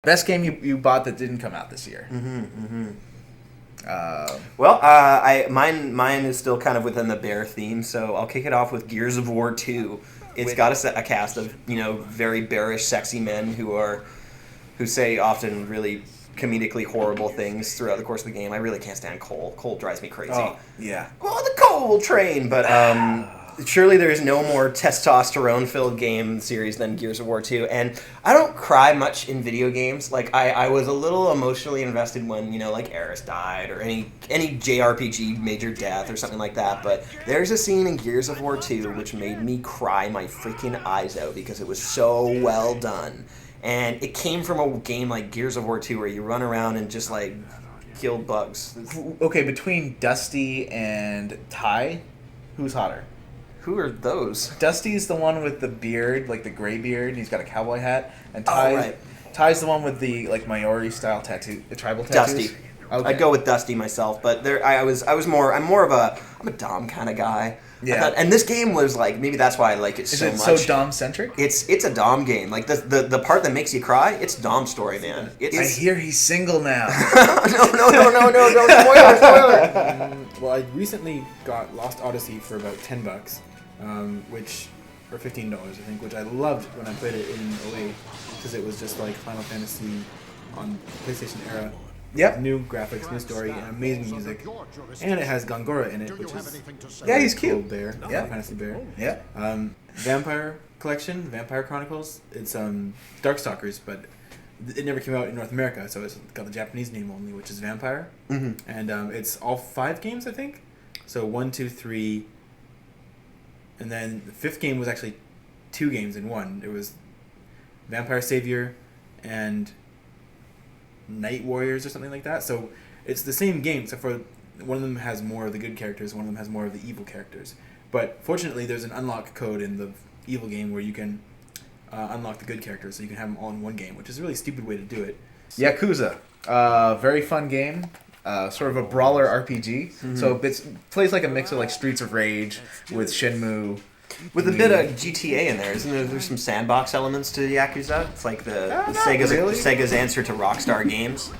Best game you bought that didn't come out this year. Mine is still kind of within the bear theme, so I'll kick it off with Gears of War 2. It's got a cast of very bearish, sexy men who say often really comedically horrible things throughout the course of the game. I really can't stand Cole. Cole drives me crazy. Oh, yeah. Oh, the Cole train! But surely there is no more testosterone-filled game series than Gears of War 2. And I don't cry much in video games. Like, I was a little emotionally invested when, like Eris died or any JRPG major death or something like that. But there's a scene in Gears of War 2 which made me cry my freaking eyes out because it was so well done. And it came from a game like Gears of War 2 where you run around and just, like, kill bugs. Okay, between Dusty and Ty, who's hotter? Who are those? Dusty's the one with the beard, like the gray beard, and he's got a cowboy hat. And Ty's the one with the, like, Maori-style tattoo, the tribal tattoos. Dusty. Okay. I'd go with Dusty myself, but I'm a Dom kind of guy. Yeah. And this game was like, maybe that's why I like it so much. Is it so Dom-centric? It's a Dom game. Like, the part that makes you cry, it's Dom's story, man. I hear he's single now. No, don't spoiler. Well, I recently got Lost Odyssey for about $10, or $15, I think, which I loved when I played it in 08, because it was just like Final Fantasy on PlayStation era. Yep. New graphics, new story, and amazing music. And it has Gongora in it, which is he's cute. Cool bear, Final Fantasy bear. Yeah. Vampire Collection, Vampire Chronicles. It's Darkstalkers, but it never came out in North America, so it's got the Japanese name only, which is Vampire. Mm-hmm. And it's all 5 games, I think. So 1, 2, 3, and then the 5th game was actually 2 games in one. It was Vampire Savior and Night Warriors or something like that. So it's the same game, except for one of them has more of the good characters, one of them has more of the evil characters. But fortunately, there's an unlock code in the evil game where you can unlock the good characters, so you can have them all in one game, which is a really stupid way to do it. Yakuza, very fun game. Sort of a brawler RPG. Mm-hmm. So it plays like a mix of like Streets of Rage with Shenmue. With a bit of GTA in there, isn't there? There's some sandbox elements to Yakuza. It's like Sega's answer to Rockstar Games.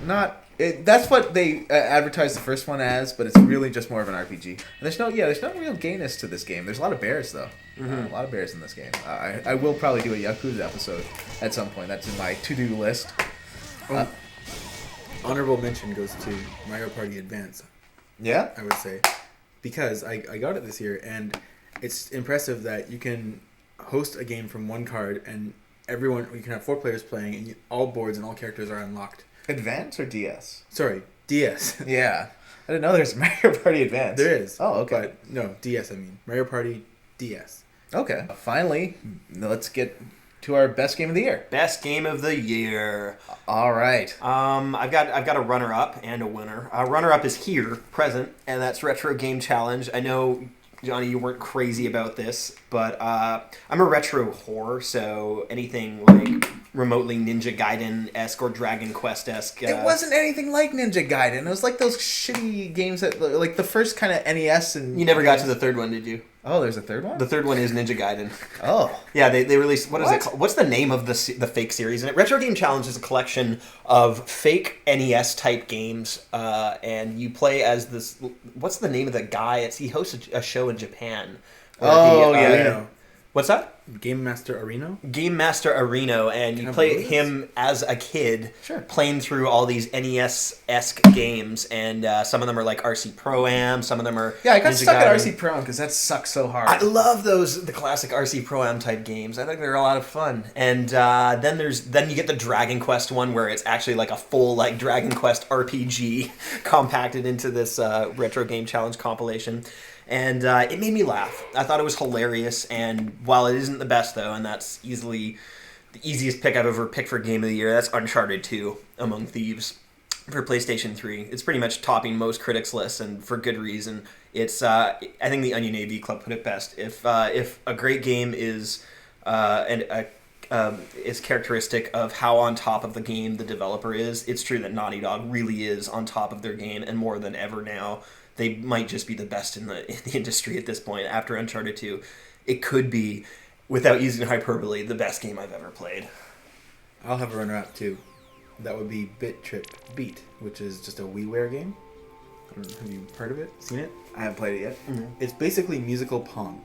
That's what they advertised the first one as, but it's really just more of an RPG. And there's no real gayness to this game. There's a lot of bears though. Mm-hmm. A lot of bears in this game. I will probably do a Yakuza episode at some point. That's in my to-do list. Honorable mention goes to Mario Party Advance. Yeah? I would say. Because I got it this year, and it's impressive that you can host a game from one card, and you can have 4 players playing, and all boards and all characters are unlocked. Advance or DS? Sorry, DS. Yeah. I didn't know there's Mario Party Advance. There is. Oh, okay. But no, DS I mean. Mario Party DS. Okay. Finally, let's get to our best game of the year. Best game of the year. All right. I've got a runner-up and a winner. Runner-up is here, present, and that's Retro Game Challenge. I know, Johnny, you weren't crazy about this, but I'm a retro whore, so anything like remotely Ninja Gaiden-esque or Dragon Quest-esque. It wasn't anything like Ninja Gaiden. It was like those shitty games that, like the first kind of NES and... You never got to the third one, did you? Oh, there's a third one? The third one is Ninja Gaiden. Oh. Yeah, they released... What is it called? What's the name of the fake series? And Retro Game Challenge is a collection of fake NES-type games, and you play as this... What's the name of the guy? He hosts a show in Japan. Yeah. What's that? Game Master Areno? Game Master Areno, and you play him as a kid, playing through all these NES-esque games, and some of them are like RC Pro-Am, some of them are... Yeah, I got stuck at RC Pro-Am because that sucks so hard. I love the classic RC Pro-Am type games. I think they're a lot of fun. And then you get the Dragon Quest one, where it's actually like a full like Dragon Quest RPG compacted into this Retro Game Challenge compilation. And it made me laugh. I thought it was hilarious, and while it isn't the best, though, and that's easily the easiest pick I've ever picked for Game of the Year, that's Uncharted 2, Among Thieves, for PlayStation 3. It's pretty much topping most critics' lists, and for good reason. It's I think the Onion AV Club put it best. If a great game is is characteristic of how on top of the game the developer is, it's true that Naughty Dog really is on top of their game, and more than ever now. They might just be the best in the industry at this point. After Uncharted 2, it could be, without using hyperbole, the best game I've ever played. I'll have a runner-up too. that would be Bit Trip Beat, which is just a WiiWare game. Have you heard of it? Seen it? I haven't played it yet. Mm-hmm. It's basically musical Pong,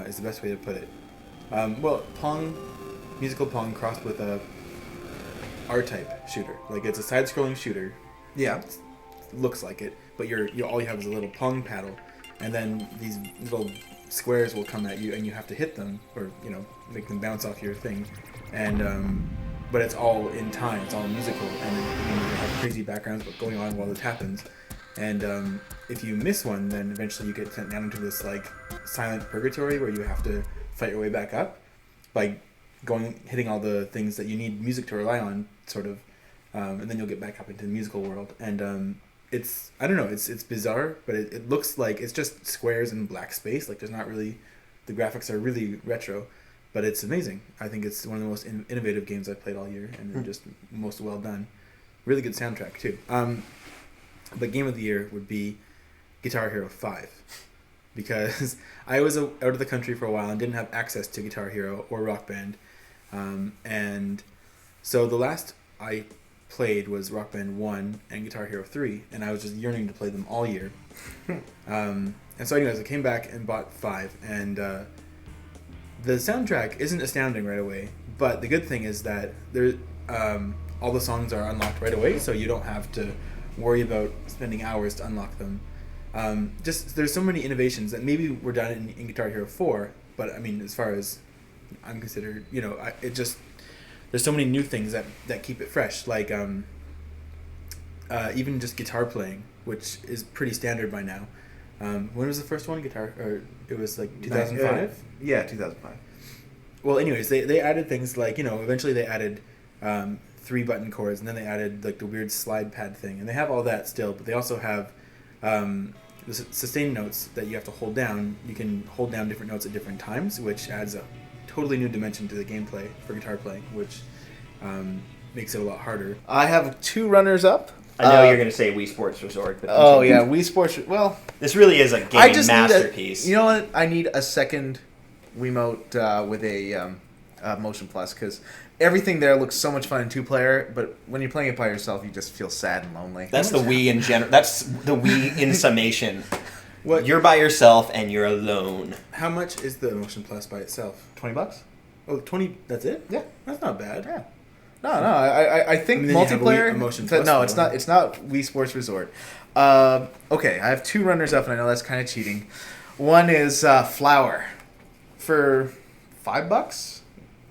is the best way to put it. Well, Pong, musical Pong crossed with a R-type shooter. Like, it's a side-scrolling shooter. Yeah. Looks like it, but all you have is a little Pong paddle, and then these little squares will come at you, and you have to hit them, or make them bounce off your thing, and but it's all in time. It's all musical, and you have crazy backgrounds going on while this happens. And if you miss one, then eventually you get sent down into this like silent purgatory where you have to fight your way back up by hitting all the things that you need music to rely on, sort of, and then you'll get back up into the musical world. And it's bizarre, but it looks like it's just squares and black space. Like there's not really, the graphics are really retro, but it's amazing. I think it's one of the most innovative games I've played all year, and just most well done. Really good soundtrack too. But game of the year would be Guitar Hero 5, because I was out of the country for a while and didn't have access to Guitar Hero or Rock Band, and so the last I played was Rock Band 1 and Guitar Hero 3, and I was just yearning to play them all year. And so anyways, I came back and bought 5, and the soundtrack isn't astounding right away, but the good thing is that all the songs are unlocked right away, so you don't have to worry about spending hours to unlock them. Just there's so many innovations that maybe were done in Guitar Hero 4, but I mean, as far as I'm considered, there's so many new things that keep it fresh, like even just guitar playing, which is pretty standard by now. When was the first one? It was like 2005? Yeah, 2005. Well, anyways, they added things like, eventually they added 3-button chords, and then they added like the weird slide pad thing, and they have all that still, but they also have the sustain notes that you have to hold down. You can hold down different notes at different times, which adds a totally new dimension to the gameplay for guitar playing, which makes it a lot harder. I have 2 runners up. I know you're going to say Wii Sports Resort. But oh yeah, Wii Sports. Well, this really is a game masterpiece. You know what? I need a second Wiimote with a Motion Plus, because everything there looks so much fun in 2-player, but when you're playing it by yourself, you just feel sad and lonely. That's the Wii in general. That's the Wii in summation. What? You're by yourself and you're alone. How much is the Motion Plus by itself? $20. Oh, 20. That's it? Yeah, that's not bad. Yeah. No. I think multiplayer. No, it's not. It's not Wii Sports Resort. Okay, I have 2 runners up, and I know that's kind of cheating. One is Flower for $5,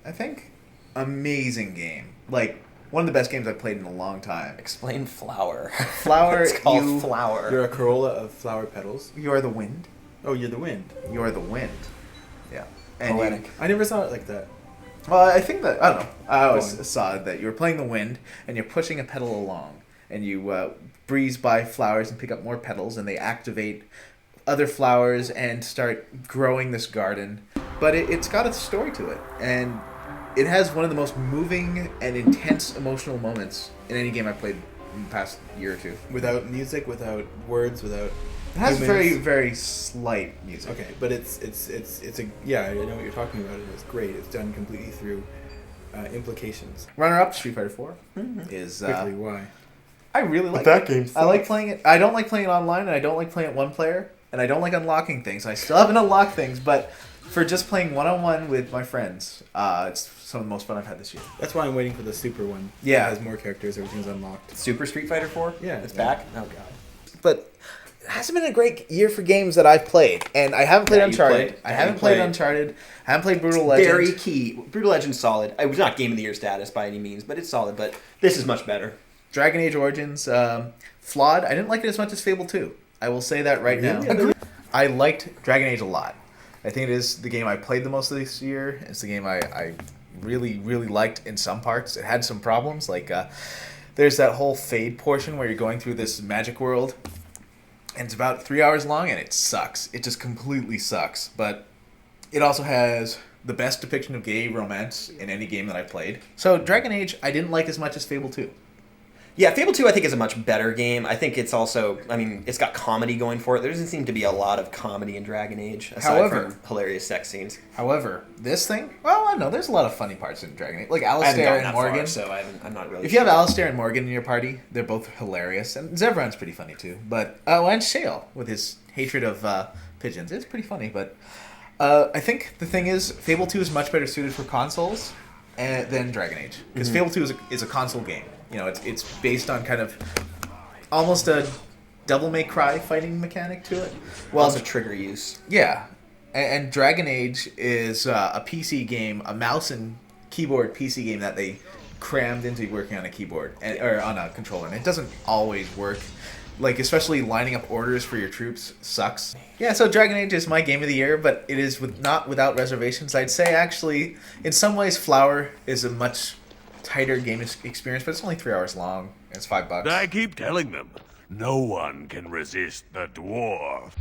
I think. Amazing game. Like one of the best games I've played in a long time. Explain Flower. Flower. It's called Flower. You're a corolla of flower petals. You're the wind. Oh, you're the wind. You're the wind. Yeah. And poetic. I never saw it like that. Well, I think that, I don't know. I always saw that you're playing the wind, and you're pushing a petal along, and you breeze by flowers and pick up more petals, and they activate other flowers and start growing this garden. But it's got a story to it, and it has one of the most moving and intense emotional moments in any game I've played in the past year or 2. Without music, without words, without... It has very, very slight music. Okay, but it's a... Yeah, I know what you're talking about. It's great. It's done completely through implications. Runner-up, Street Fighter 4, is... Quickly, why? I really like that it. game sucks. I like playing it. I don't like playing it online, and I don't like playing it 1-player, and I don't like unlocking things. I still haven't unlocked things, but for just playing one-on-one with my friends, it's some of the most fun I've had this year. That's why I'm waiting for the Super one. Yeah. It has more characters, everything's unlocked. Super Street Fighter 4? Yeah. It's back? Oh, God. But it hasn't been a great year for games that I've played, and I haven't played Uncharted. I haven't played Uncharted. I haven't played Brutal Legend. Very key. Brutal Legend's solid. It was not Game of the Year status by any means, but it's solid. But this is much better. Dragon Age Origins, flawed. I didn't like it as much as Fable 2. I will say that right now. I liked Dragon Age a lot. I think it is the game I played the most this year. It's the game I really, really liked in some parts. It had some problems, like there's that whole fade portion where you're going through this magic world, and it's about 3 hours long, and it sucks. It just completely sucks. But it also has the best depiction of gay romance in any game that I've played. So Dragon Age, I didn't like as much as Fable 2. Yeah, Fable 2 I think is a much better game. I think it's also, I mean, it's got comedy going for it. There doesn't seem to be a lot of comedy in Dragon Age, aside from hilarious sex scenes. However, this thing, well, I don't know, there's a lot of funny parts in Dragon Age. Like I haven't Alistair gotten and that Morgan. far, so I'm not really If you have Alistair and Morgan in your party, they're both hilarious. And Zevran's pretty funny too. But, and Shale, with his hatred of pigeons. It's pretty funny, but I think the thing is, Fable 2 is much better suited for consoles than Dragon Age. Because Fable 2 is a console game. You know, it's based on kind of almost a Devil May Cry fighting mechanic to it. Well, it's a trigger use. Yeah. And Dragon Age is a PC game, a mouse and keyboard PC game that they crammed into working on a keyboard or on a controller. And it doesn't always work. Like, especially lining up orders for your troops sucks. Yeah, so Dragon Age is my game of the year, but it is not without reservations. I'd say, actually, in some ways, Flower is a much tighter game experience, but it's only 3 hours long. It's $5. I keep telling them, no one can resist the dwarf.